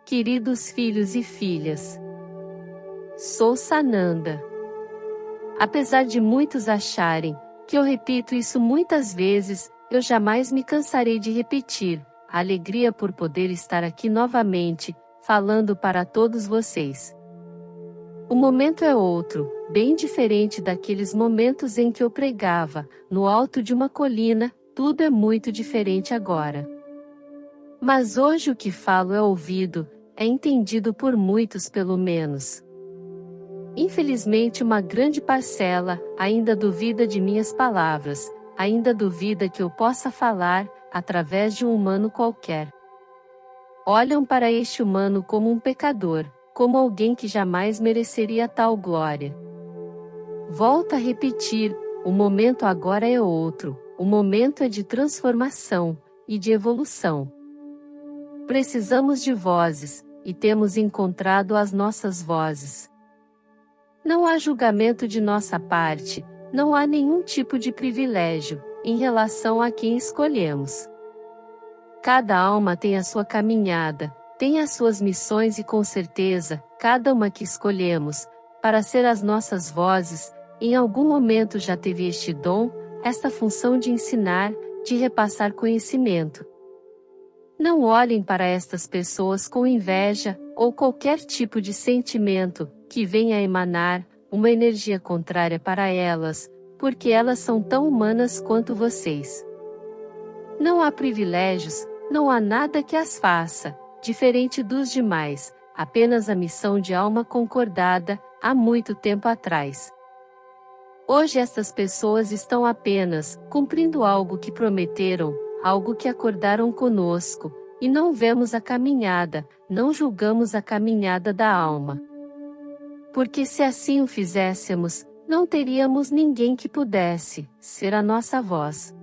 Queridos filhos e filhas, sou Sananda. Apesar de muitos acharem que eu repito isso muitas vezes, eu jamais me cansarei de repetir, a alegria por poder estar aqui novamente, falando para todos vocês. O momento é outro, bem diferente daqueles momentos em que eu pregava, no alto de uma colina, tudo é muito diferente agora. Mas hoje o que falo é ouvido, é entendido por muitos pelo menos. Infelizmente uma grande parcela ainda duvida de minhas palavras, ainda duvida que eu possa falar, através de um humano qualquer. Olham para este humano como um pecador, como alguém que jamais mereceria tal glória. Volto a repetir, o momento agora é outro, o momento é de transformação, e de evolução. Precisamos de vozes, e temos encontrado as nossas vozes. Não há julgamento de nossa parte, não há nenhum tipo de privilégio, em relação a quem escolhemos. Cada alma tem a sua caminhada, tem as suas missões e com certeza, cada uma que escolhemos, para ser as nossas vozes, em algum momento já teve este dom, esta função de ensinar, de repassar conhecimento. Não olhem para estas pessoas com inveja, ou qualquer tipo de sentimento, que venha a emanar, uma energia contrária para elas, porque elas são tão humanas quanto vocês. Não há privilégios, não há nada que as faça, diferente dos demais, apenas a missão de alma concordada, há muito tempo atrás. Hoje estas pessoas estão apenas, cumprindo algo que prometeram, algo que acordaram conosco, e não vemos a caminhada, não julgamos a caminhada da alma. Porque se assim o fizéssemos, não teríamos ninguém que pudesse ser a nossa voz.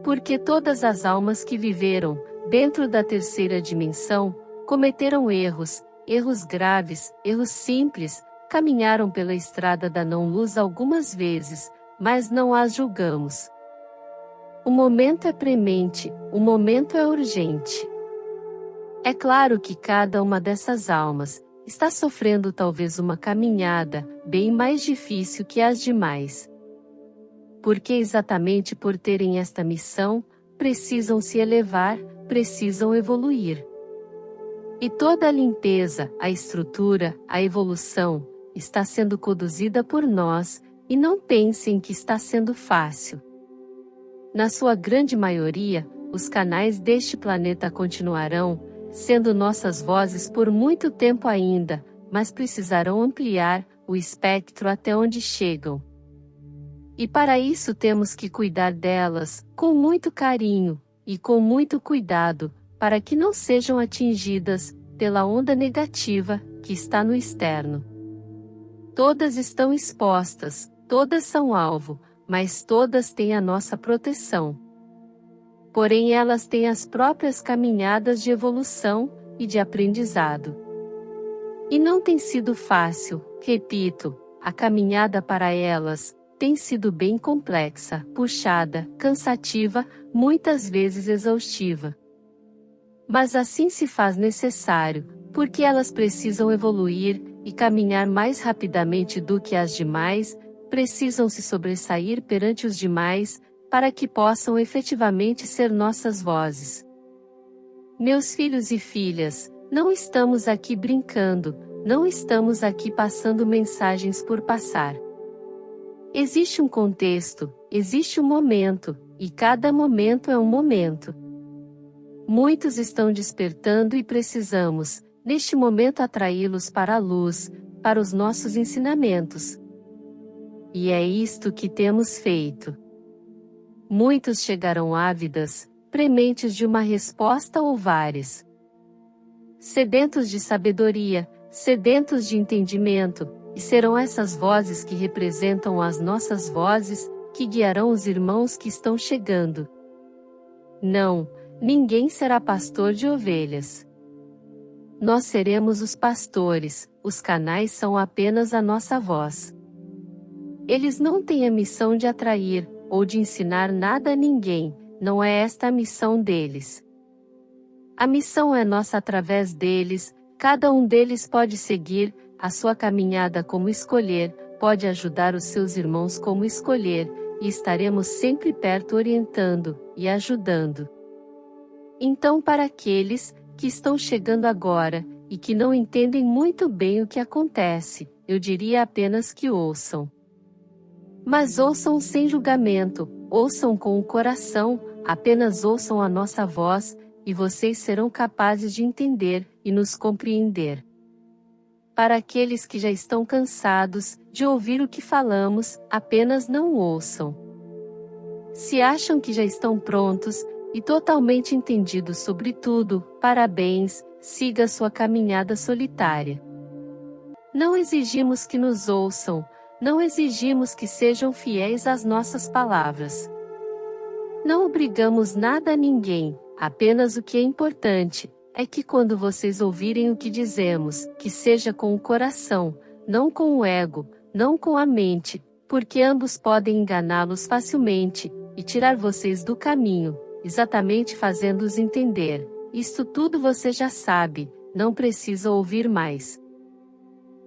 Porque todas as almas que viveram, dentro da terceira dimensão, cometeram erros, erros graves, erros simples, caminharam pela estrada da não-luz algumas vezes, mas não as julgamos. O momento é premente, o momento é urgente. É claro que cada uma dessas almas está sofrendo talvez uma caminhada, bem mais difícil que as demais. Porque exatamente por terem esta missão, precisam se elevar, precisam evoluir. E toda a limpeza, a estrutura, a evolução, está sendo conduzida por nós, e não pensem que está sendo fácil. Na sua grande maioria, os canais deste planeta continuarão sendo nossas vozes por muito tempo ainda, mas precisarão ampliar o espectro até onde chegam. E para isso temos que cuidar delas, com muito carinho, e com muito cuidado, para que não sejam atingidas pela onda negativa que está no externo. Todas estão expostas, todas são alvo, mas todas têm a nossa proteção. Porém elas têm as próprias caminhadas de evolução e de aprendizado. E não tem sido fácil, repito, a caminhada para elas tem sido bem complexa, puxada, cansativa, muitas vezes exaustiva. Mas assim se faz necessário, porque elas precisam evoluir e caminhar mais rapidamente do que as demais, precisam se sobressair perante os demais, para que possam efetivamente ser nossas vozes. Meus filhos e filhas, não estamos aqui brincando, não estamos aqui passando mensagens por passar. Existe um contexto, existe um momento, e cada momento é um momento. Muitos estão despertando e precisamos, neste momento, atraí-los para a luz, para os nossos ensinamentos. E é isto que temos feito. Muitos chegarão ávidas, prementes de uma resposta ou várias. Sedentos de sabedoria, sedentos de entendimento, e serão essas vozes que representam as nossas vozes, que guiarão os irmãos que estão chegando. Não, ninguém será pastor de ovelhas. Nós seremos os pastores, os canais são apenas a nossa voz. Eles não têm a missão de atrair, ou de ensinar nada a ninguém, não é esta a missão deles. A missão é nossa através deles, cada um deles pode seguir a sua caminhada como escolher, pode ajudar os seus irmãos como escolher, e estaremos sempre perto orientando e ajudando. Então, para aqueles que estão chegando agora e que não entendem muito bem o que acontece, eu diria apenas que ouçam. Mas ouçam sem julgamento, ouçam com o coração, apenas ouçam a nossa voz, e vocês serão capazes de entender e nos compreender. Para aqueles que já estão cansados de ouvir o que falamos, apenas não ouçam. Se acham que já estão prontos e totalmente entendidos sobre tudo, parabéns, siga sua caminhada solitária. Não exigimos que nos ouçam, não exigimos que sejam fiéis às nossas palavras. Não obrigamos nada a ninguém, apenas o que é importante é que quando vocês ouvirem o que dizemos, que seja com o coração, não com o ego, não com a mente, porque ambos podem enganá-los facilmente e tirar vocês do caminho, exatamente fazendo-os entender. Isto tudo você já sabe, não precisa ouvir mais.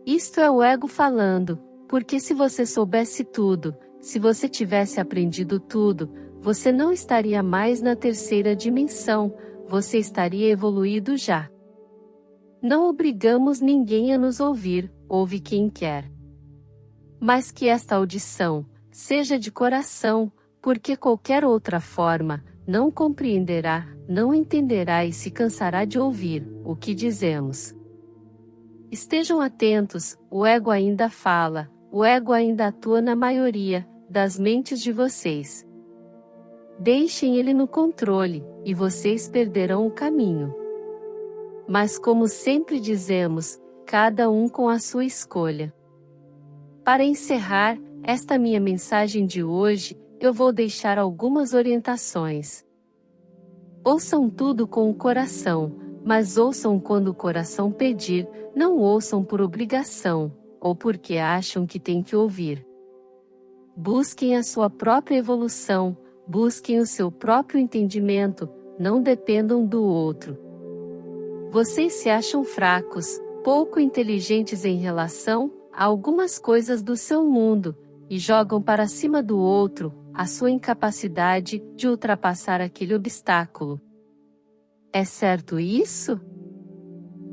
Isto é o ego falando, porque se você soubesse tudo, se você tivesse aprendido tudo, você não estaria mais na terceira dimensão, você estaria evoluído já. Não obrigamos ninguém a nos ouvir, ouve quem quer. Mas que esta audição seja de coração, porque qualquer outra forma não compreenderá, não entenderá e se cansará de ouvir o que dizemos. Estejam atentos, o ego ainda fala, o ego ainda atua na maioria das mentes de vocês. Deixem ele no controle, e vocês perderão o caminho. Mas como sempre dizemos, cada um com a sua escolha. Para encerrar esta minha mensagem de hoje, eu vou deixar algumas orientações. Ouçam tudo com o coração, mas ouçam quando o coração pedir, não ouçam por obrigação, ou porque acham que têm que ouvir. Busquem a sua própria evolução, busquem o seu próprio entendimento, não dependam do outro. Vocês se acham fracos, pouco inteligentes em relação a algumas coisas do seu mundo, e jogam para cima do outro a sua incapacidade de ultrapassar aquele obstáculo. É certo isso?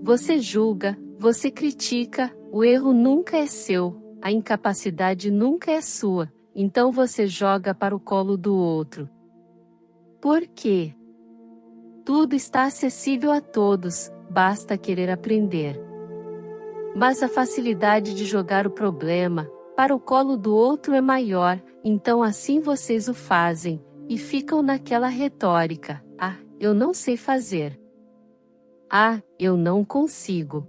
Você julga, você critica, o erro nunca é seu, a incapacidade nunca é sua, então você joga para o colo do outro. Por quê? Tudo está acessível a todos, basta querer aprender. Mas a facilidade de jogar o problema para o colo do outro é maior, então assim vocês o fazem, e ficam naquela retórica: ah, eu não sei fazer. Ah, eu não consigo.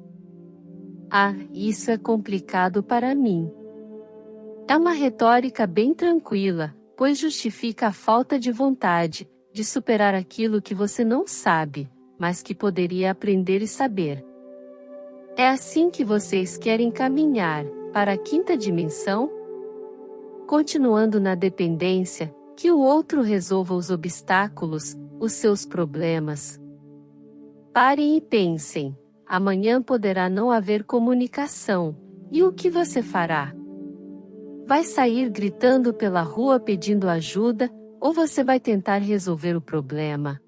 Ah, isso é complicado para mim. É uma retórica bem tranquila, pois justifica a falta de vontade de superar aquilo que você não sabe, mas que poderia aprender e saber. É assim que vocês querem caminhar para a quinta dimensão? Continuando na dependência, que o outro resolva os obstáculos, os seus problemas. Parem e pensem, amanhã poderá não haver comunicação, e o que você fará? Vai sair gritando pela rua pedindo ajuda, ou você vai tentar resolver o problema?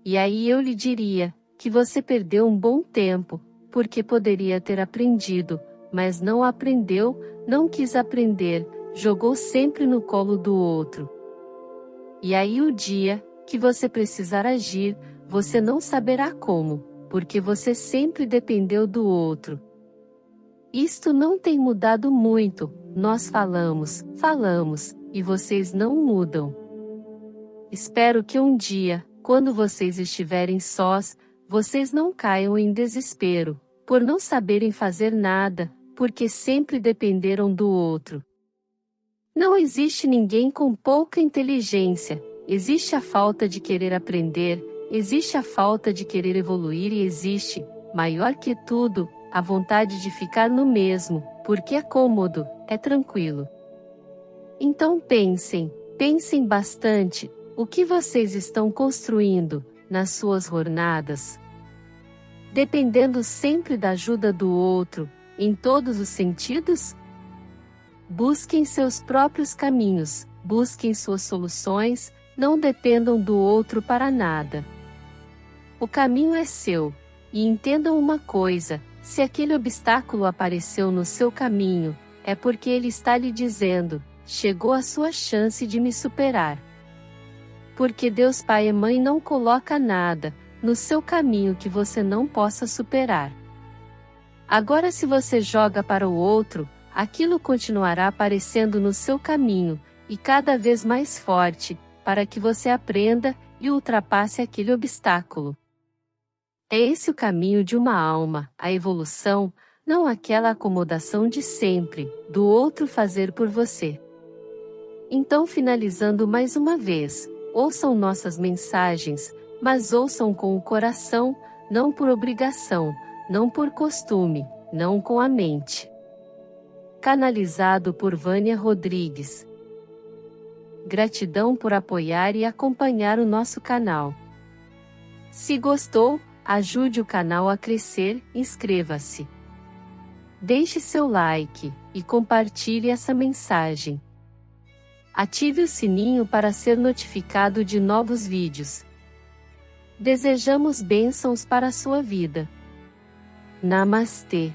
E aí eu lhe diria que você perdeu um bom tempo, porque poderia ter aprendido, mas não aprendeu, não quis aprender, jogou sempre no colo do outro. E aí o dia que você precisar agir, você não saberá como, porque você sempre dependeu do outro. Isto não tem mudado muito, nós falamos, e vocês não mudam. Espero que um dia, quando vocês estiverem sós, vocês não caiam em desespero, por não saberem fazer nada, porque sempre dependeram do outro. Não existe ninguém com pouca inteligência, existe a falta de querer aprender, existe a falta de querer evoluir e existe, maior que tudo, a vontade de ficar no mesmo, porque é cômodo, é tranquilo. Então pensem bastante, o que vocês estão construindo, nas suas jornadas? Dependendo sempre da ajuda do outro, em todos os sentidos? Busquem seus próprios caminhos, busquem suas soluções, não dependam do outro para nada. O caminho é seu, e entendam uma coisa: se aquele obstáculo apareceu no seu caminho, é porque ele está lhe dizendo: chegou a sua chance de me superar. Porque Deus Pai e Mãe não coloca nada no seu caminho que você não possa superar. Agora, se você joga para o outro, aquilo continuará aparecendo no seu caminho, e cada vez mais forte, para que você aprenda e ultrapasse aquele obstáculo. É esse o caminho de uma alma, a evolução, não aquela acomodação de sempre, do outro fazer por você. Então, finalizando mais uma vez, ouçam nossas mensagens, mas ouçam com o coração, não por obrigação, não por costume, não com a mente. Canalizado por Vânia Rodrigues. Gratidão por apoiar e acompanhar o nosso canal. Se gostou, ajude o canal a crescer, inscreva-se. Deixe seu like e compartilhe essa mensagem. Ative o sininho para ser notificado de novos vídeos. Desejamos bênçãos para a sua vida. Namastê.